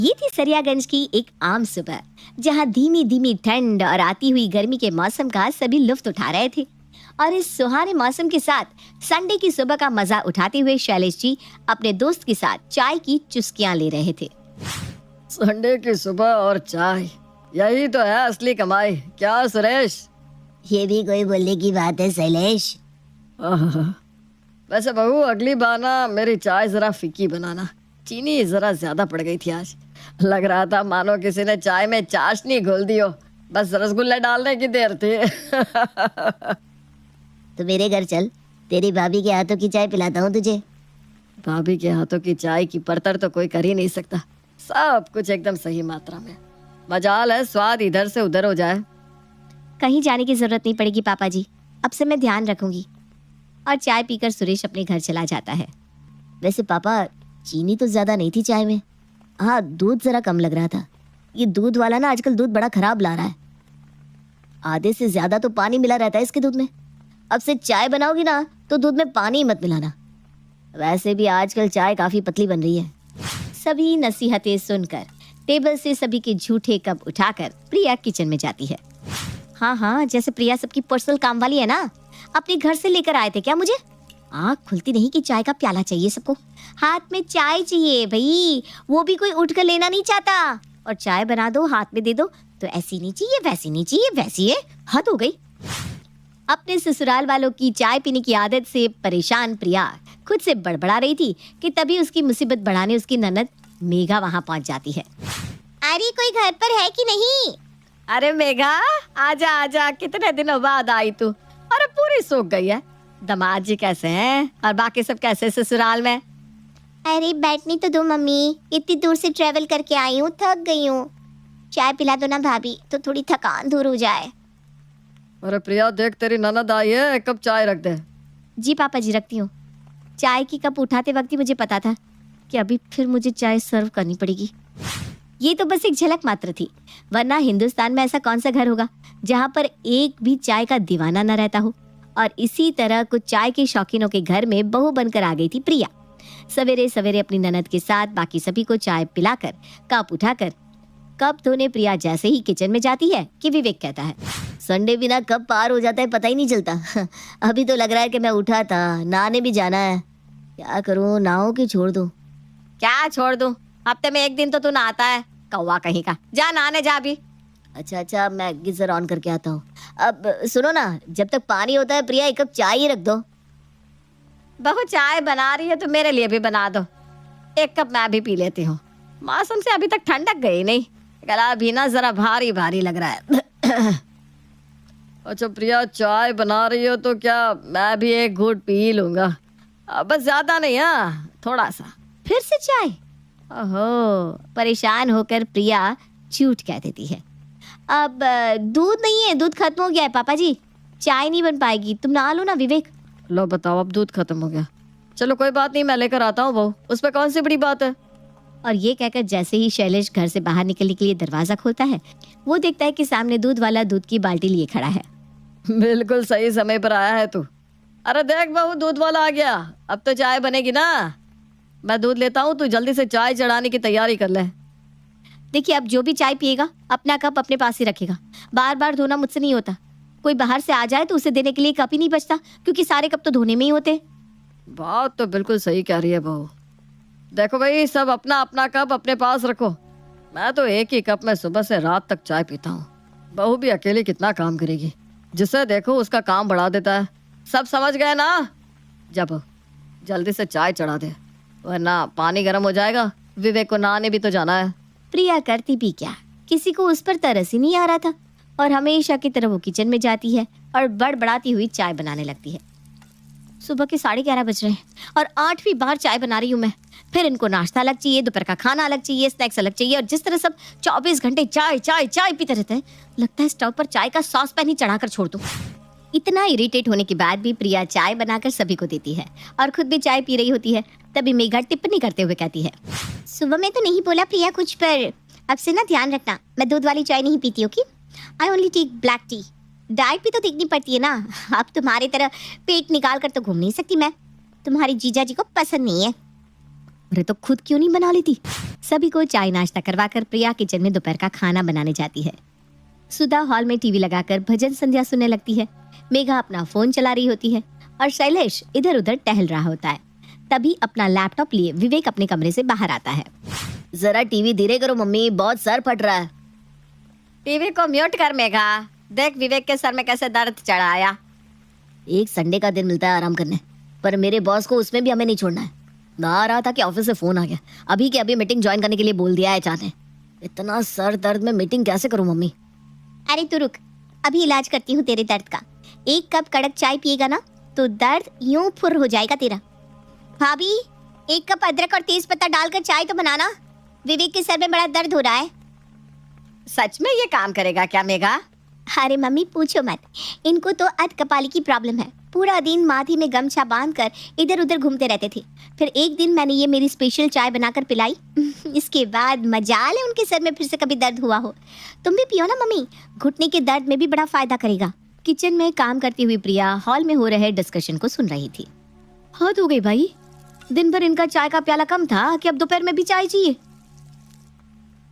ये थी सरियागंज की एक आम सुबह, जहाँ धीमी धीमी ठंड और आती हुई गर्मी के मौसम का सभी लुत्फ उठा रहे थे। और इस सुहाने मौसम के साथ संडे की सुबह का मजा उठाते हुए शैलेश जी अपने दोस्त के साथ चाय की चुस्कियां ले रहे थे। संडे की सुबह और चाय, यही तो है असली कमाई। क्या सुरेश? ये भी कोई बोलने की बात है शैलेश? वैसे बहू, अगली बार ना मेरी चाय जरा फीकी बनाना। चीनी जरा ज्यादा पड़ गई थी आज। लग रहा था मानो किसी ने चाय में चाशनी घोल दी हो, बस रसगुल्ले डालने की देर थी। तो मेरे घर चल, तेरी भाभी के हाथों की चाय पिलाता हूँ तुझे। भाभी के हाथों की चाय की परतर तो कोई कर ही नहीं सकता। सब कुछ एकदम सही मात्रा में। मजाल है स्वाद इधर से उधर हो जाए। कहीं जाने की जरूरत नहीं पड़ेगी पापा जी, अब से मैं ध्यान रखूंगी। और चाय पीकर सुरेश अपने घर चला जाता है। वैसे पापा, चीनी तो ज्यादा नहीं थी चाय में। हाँ, दूध जरा कम लग रहा था। ये दूध वाला ना आजकल दूध बड़ा खराब ला रहा है। आधे से ज्यादा तो पानी मिला रहता है इसके दूध में। अब से चाय बनाओगी ना तो दूध में पानी मत मिलाना। वैसे भी आजकल चाय काफी पतली बन रही है। सभी नसीहतें सुनकर टेबल से सभी के झूठे कप उठाकर प्रिया किचन में जाती है। हाँ, जैसे प्रिया सबकी पर्सनल काम वाली है ना। अपने घर से लेकर आए थे क्या मुझे? आँख खुलती नहीं कि चाय का प्याला चाहिए सबको। हाथ में चाय चाहिए भाई, वो भी कोई उठ कर लेना नहीं चाहता। और चाय बना दो, हाथ में दे दो तो ऐसी नहीं चाहिए, वैसी नहीं चाहिए, वैसी है। हद हो गई। अपने ससुराल वालों की चाय पीने की आदत से परेशान प्रिया खुद से बड़बड़ा रही थी कि तभी उसकी मुसीबत बढ़ाने उसकी ननद मेघा वहाँ पहुँच जाती है। अरे कोई घर पर है कि नहीं? अरे मेघा, आजा आजा, कितने दिनों बाद आई तू। अरे पूरी सूख गई है। दामाद जी कैसे हैं और बाकी सब कैसे ससुराल में? अरे बैठनी तो दो मम्मी, इतनी दूर से ट्रेवल करके आई हूँ, थक गई हूँ। चाय पिला दो ना भाभी, तो थोड़ी थकान दूर हो जाए। अरे प्रिया देख, तेरी ननद आई है, एक कप चाय रख दे। जी पापा जी, रखती हूँ। चाय की कप उठाते वक्त ही मुझे पता था कि अभी फिर मुझे चाय सर्व करनी पड़ेगी। ये तो बस एक झलक मात्र थी, वरना हिंदुस्तान में ऐसा कौन सा घर होगा जहाँ पर एक भी चाय का दीवाना न रहता हो। और इसी तरह कुछ चाय के शौकीनों के घर में बहू बनकर आ गई थी प्रिया। सवेरे सवेरे अपनी ननद के साथ बाकी सभी को चाय पिलाकर कप उठाकर कप धोने प्रिया जैसे ही किचन में जाती है कि विवेक कहता है, संडे बिना कब पार हो जाता है पता ही नहीं चलता। अभी तो लग रहा है कि मैं उठा था, नहाने भी जाना है। क्या करूँ, नहाऊं कि छोड़ दूं? क्या छोड़ दूं? हफ्ते में एक दिन तो तू नहाता है, कौवा कहीं का। जा नहाने जा अभी। अच्छा, मैं गीजर ऑन करके आता हूँ। अब सुनो ना, जब तक पानी होता है प्रिया एक कप चाय ही रख दो। बहू चाय बना रही है तो मेरे लिए भी बना दो। एक कप मैं भी पी लेती हूँ। मौसम से अभी तक ठंडक गई नहीं, गला भी ना जरा भारी भारी लग रहा है। अच्छा प्रिया, चाय बना रही हो तो क्या मैं भी एक घूंट पी लूंगा? बस ज्यादा नहीं, हाँ थोड़ा सा। फिर से चाय? ओहो, परेशान होकर प्रिया झूठ कह देती है। अब दूध नहीं है, दूध खत्म हो गया है पापा जी, चाय नहीं बन पाएगी, तुम नहा लो ना विवेक। लो बताओ, अब दूध खत्म हो गया। चलो कोई बात नहीं, मैं लेकर आता हूँ बहू, उस पर कौन सी बड़ी बात है। और ये कहकर जैसे ही शैलेश घर से बाहर निकलने के लिए दरवाजा खोलता है, वो देखता है कि सामने दूध वाला दूध की बाल्टी लिए खड़ा है। बिल्कुल सही समय पर आया है तू। अरे देख बहू, दूध वाला आ गया, अब तो चाय बनेगी ना। मैं दूध लेता हूँ, तू जल्दी से चाय चढ़ाने की तैयारी कर ले। देखिए, अब जो भी चाय पिएगा अपना कप अपने पास ही रखेगा, बार बार धोना मुझसे नहीं होता। कोई बाहर से आ जाए तो उसे देने के लिए कप ही नहीं बचता, क्योंकि सारे कप तो धोने में ही होते। बात तो बिल्कुल सही कह रही है बहू। देखो भाई, सब अपना अपना कप अपने पास रखो। मैं तो एक ही कप में सुबह से रात तक चाय पीता हूँ। बहू भी अकेली कितना काम करेगी, जिसे देखो उसका काम बढ़ा देता है। सब समझ गए ना? जब जल्दी से चाय चढ़ा दे, वरना पानी गर्म हो जाएगा। विवेक को नहाने भी तो जाना है। प्रिया करती भी क्या, किसी को उस पर तरस ही नहीं आ रहा था, और हमेशा की तरह वो किचन में जाती है और बड़बड़ाती हुई चाय बनाने लगती है। सुबह के 11:30 बज रहे हैं और 8वीं बार चाय बना रही हूँ मैं। फिर इनको नाश्ता अलग चाहिए, दोपहर का खाना अलग चाहिए, स्नैक्स अलग चाहिए, और जिस तरह सब 24 घंटे चाय चाय चाय पीते रहते हैं, लगता है स्टोव पर चाय का सॉस पैन ही चढ़ाकर छोड़ दूं। इतना इरिटेट होने के बाद भी प्रिया चाय बनाकर सभी को देती है और खुद भी चाय पी रही होती है। तभी मेघा टिप्पणी करते हुए कहती है, सुबह में तो नहीं बोला प्रिया कुछ, पर अब से ना ध्यान रखना, मैं दूध वाली चाय नहीं पीती हूँ कि I only take black tea. Diet भी तो देखनी पड़ती है ना। अब तुम्हारी तरह पेट निकाल कर तो घूम नहीं सकती मैं, तुम्हारी जीजा जी को पसंद नहीं है। अरे तो खुद क्यों नहीं बना लेती? सभी को चाय नाश्ता करवाकर प्रिया किचन में दोपहर का खाना बनाने जाती है। सुधा हॉल में टीवी लगाकर भजन संध्या सुनने लगती है। मेघा अपना फोन चला रही होती है और शैलेश इधर उधर टहल रहा होता है। तभी अपना लैपटॉप लिए विवेक अपने कमरे से बाहर आता है। जरा टीवी धीरे करो मम्मी, बहुत सर फट रहा है। टीवी को म्यूट कर मेघा, देख विवेक के सर में कैसे दर्द चढ़ा आया। एक संडे का दिन मिलता है आराम करने, पर मेरे बॉस को उसमें भी हमें नहीं छोड़ना है। मैं आ रहा था कि ऑफिस से फोन आ गया, अभी के अभी मीटिंग ज्वाइन करने के लिए बोल दिया है चाहते। इतना सर दर्द में मीटिंग कैसे करूं मम्मी? अरे तू रुक, अभी इलाज करती हूँ तेरे दर्द का। एक कप कड़क चाय पिएगा ना तो दर्द यूं फुर हो जाएगा तेरा। भाभी, एक कप अदरक और तेज पत्ता डालकर चाय तो बनाना, विवेक के सर में बड़ा दर्द हो रहा है। सच में ये काम करेगा क्या मेघा? अरे मम्मी पूछो मत, इनको तो अधकपाली की प्रॉब्लम है। पूरा दिन माथे में गमछा बांधकर इधर उधर घूमते रहते थे। फिर एक दिन मैंने ये मेरी स्पेशल चाय बनाकर पिलाई। इसके बाद मजाल है उनके सर में फिर से कभी दर्द हुआ हो। तुम भी पियो ना मम्मी, घुटने के दर्द में भी बड़ा फायदा करेगा। किचन में काम करती हुई प्रिया हॉल में हो रहे डिस्कशन को सुन रही थी। हद हो गई भाई, दिन भर इनका चाय का प्याला कम था कि अब दोपहर में भी चाय चाहिए।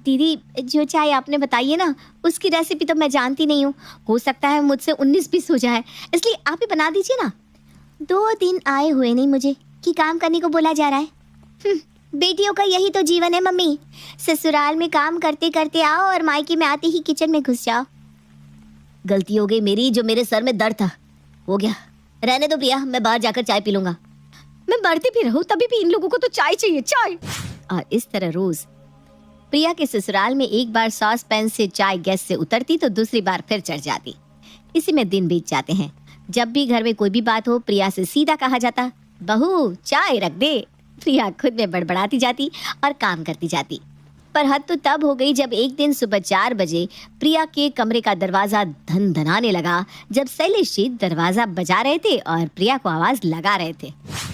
दीदी, जो चाय आपने बताई है ना, उसकी रेसिपी तो मैं जानती नहीं हूँ। हो सकता है मुझसे 19-20 हो जाए, इसलिए आप ही बना दीजिए ना। 2 दिन आए हुए नहीं मुझे कि काम करने को बोला जा रहा है। बेटियों का यही तो जीवन है मम्मी, ससुराल में काम करते करते आओ और मायके में आते ही किचन में घुस जाओ। गलती हो गई मेरी, जो मेरे सर में दर्द था हो गया। रहने दो प्रिया, मैं बाहर जाकर चाय पी लूंगा। मैं बढ़ती भी रहूं तभी भी इन लोगों को तो चाय चाहिए, चाय। और इस तरह रोज प्रिया के ससुराल में एक बार सॉस पैन से चाय गैस से उतरती तो दूसरी बार फिर चढ़ जाती। इसी में दिन बीत जाते हैं। जब भी घर में कोई भी बात हो, प्रिया से सीधा कहा जाता, बहू चाय रख दे। प्रिया खुद में बड़बड़ाती जाती और काम करती जाती। पर हद तो तब हो गई जब एक दिन सुबह 4 बजे प्रिया के कमरे का दरवाजा धनधनाने लगा, जब शैलेश जी दरवाजा बजा रहे थे और प्रिया को आवाज लगा रहे थे,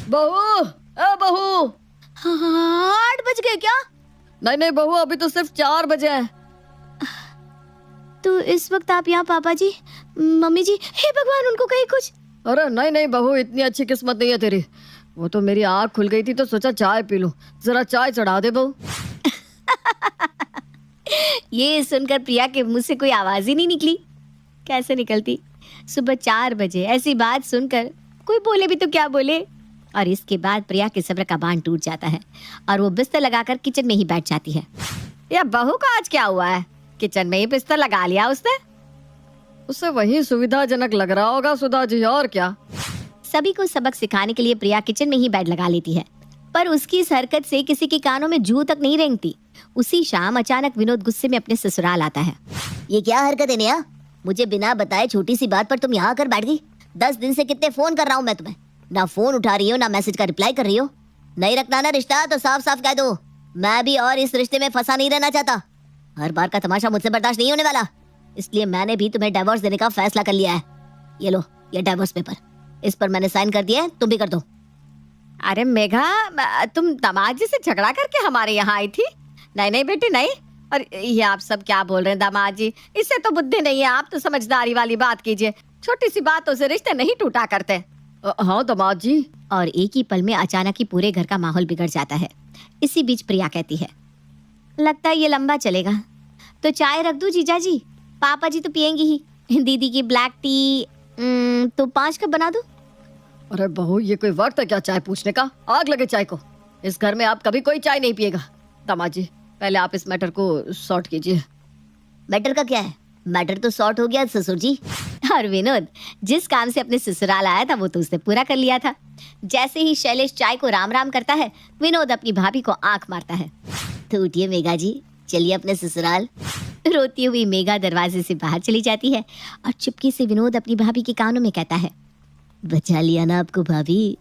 बहू, ए बहू। 8 बज गए क्या? नहीं बहू, अभी तो सिर्फ 4 बजे है। तो इस वक्त आप यहाँ? पापा जी, मम्मी जी, हे भगवान उनको कहीं कुछ। अरे नहीं बहू, इतनी अच्छी किस्मत नहीं है तेरी। वो तो मेरी आँख खुल गई थी तो सोचा चाय पी लूं, जरा चाय चढ़ा दे बहू। ये सुनकर प्रिया के मुंह से कोई आवाज ही नहीं निकली। कैसे निकलती? सुबह 4 बजे ऐसी बात सुनकर कोई बोले भी तो क्या बोले। और इसके बाद प्रिया के सब्र का बांध टूट जाता है और वो बिस्तर लगाकर किचन में ही बैठ जाती है। या बहू का आज क्या हुआ है? किचन में ही बिस्तर लगा लिया उसने। उसे वही सुविधाजनक लग रहा होगा सुधा जी, और क्या। सभी को सबक सिखाने के लिए प्रिया किचन में ही बेड लगा लेती है, पर उसकी इस हरकत से किसी के कानों में जू तक नहीं रेंगती। उसी शाम अचानक विनोद गुस्से में अपने ससुराल आता है। ये क्या हरकत है नेहा? मुझे बिना बताए छोटी सी बात पर तुम यहाँ आकर बैठ गई। 10 दिन से कितने फोन कर रहा हूँ मैं तुम्हें, ना फोन उठा रही हो ना मैसेज का रिप्लाई कर रही हो। नहीं रखना ना रिश्ता तो साफ साफ कह दो। मैं भी और इस रिश्ते में फंसा नहीं रहना चाहता। हर बार का तमाशा मुझसे बर्दाश्त नहीं होने वाला, इसलिए मैंने भी तुम्हें डिवोर्स देने का फैसला कर लिया है। ये लो, ये डिवोर्स पेपर, इस पर मैंने साइन कर दिया है, तुम भी कर दो। अरे मेघा, तुम दामाद जी से झगड़ा करके हमारे यहाँ आई थी? नहीं बेटी नहीं। और ये आप सब क्या बोल रहे हैं दामाद जी? इससे तो बुद्धि नहीं है, आप तो समझदारी वाली बात कीजिए। छोटी सी बातों से रिश्ते नहीं टूटा करते। हाँ दामाद जी। और एक ही पल में अचानक ही पूरे घर का माहौल बिगड़ जाता है। इसी बीच प्रिया कहती है, लगता है ये लंबा चलेगा, तो चाय रख दूं जीजा जी? पापा जी तो पियेंगी ही। दीदी की ब्लैक टी तो 5 कप बना दूं? अरे बहू, ये कोई वक्त है क्या चाय पूछने का? आग लगे चाय को। इस घर में आप कभी कोई चाय नहीं पिएगा। दामाद जी, पहले आप इस मैटर को सॉर्ट कीजिए। मैटर का क्या है? मैटर तो सॉर्ट हो गया ससुर जी। और विनोद जिस काम से अपने ससुराल आया था वो तो उसने पूरा कर लिया था। जैसे ही शैलेश चाय को राम राम करता है, विनोद अपनी भाभी को आंख मारता है। तो उठिए मेघा जी, चलिए अपने ससुराल। रोती हुई मेघा दरवाजे से बाहर चली जाती है और चुपके से विनोद अपनी भाभी के कानों में कहता है, बचा लिया ना आपको भाभी।